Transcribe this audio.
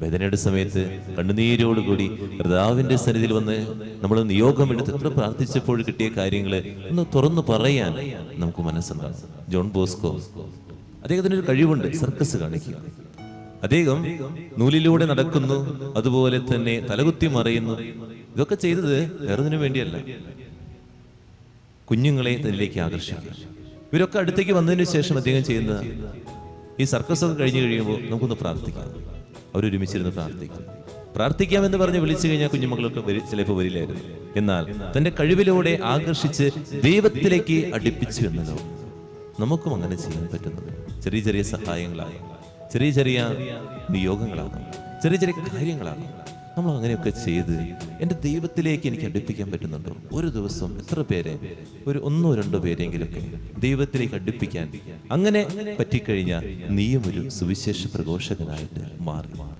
വേദനയുടെ സമയത്ത് കണ്ണുനീരോടുകൂടി കർത്താവിന്റെ സന്നിധിയിൽ വന്ന് നമ്മൾ നിയോഗമെടുത്ത് എത്ര പ്രാർത്ഥിച്ചപ്പോൾ കിട്ടിയ കാര്യങ്ങൾ ഒന്ന് തുറന്നു പറയാൻ നമുക്ക് മനസ്സുണ്ടാകും. ജോൺ ബോസ്കോ, അദ്ദേഹത്തിന് ഒരു കഴിവുണ്ട്, സർക്കസ് കാണിക്കുക. അദ്ദേഹം നൂലിലൂടെ നടക്കുന്നു, അതുപോലെ തന്നെ തലകുത്തി മറയുന്നു. ഇതൊക്കെ ചെയ്തത് വേറൊന്നിനു വേണ്ടിയല്ല, കുഞ്ഞുങ്ങളെ തന്നിലേക്ക് ആകർഷിക്കുക. ഇവരൊക്കെ അടുത്തേക്ക് വന്നതിന് ശേഷം അദ്ദേഹം ചെയ്യുന്ന ഈ സർക്കസ് ഒക്കെ കഴിഞ്ഞു കഴിയുമ്പോൾ നമുക്കൊന്ന് പ്രാർത്ഥിക്കാം. അവരൊരുമിച്ചിരുന്ന് പ്രാർത്ഥിക്കാമെന്ന് പറഞ്ഞ് വിളിച്ചു കഴിഞ്ഞാൽ കുഞ്ഞുമക്കളൊക്കെ ചിലപ്പോൾ വരില്ലായിരുന്നു. എന്നാൽ തന്റെ കഴിവിലൂടെ ആകർഷിച്ച് ദൈവത്തിലേക്ക് അടുപ്പിച്ചു എന്നതോ നമുക്കും അങ്ങനെ ചെയ്യാൻ പറ്റുന്നത്. ചെറിയ ചെറിയ സഹായങ്ങളാകും, ചെറിയ ചെറിയ നിയോഗങ്ങളാകും, ചെറിയ ചെറിയ കാര്യങ്ങളാകും. നമ്മൾ അങ്ങനെയൊക്കെ ചെയ്ത് എൻ്റെ ദൈവത്തിലേക്ക് എനിക്ക് അടുപ്പിക്കാൻ പറ്റുന്നുണ്ടോ? ഒരു ദിവസം എത്ര പേരെ, ഒരു 1-2 പേരെങ്കിലൊക്കെ ദൈവത്തിലേക്ക് അടുപ്പിക്കാൻ അങ്ങനെ പറ്റിക്കഴിഞ്ഞാൽ നീയും ഒരു സുവിശേഷ പ്രഘോഷകനായിട്ട് മാറി.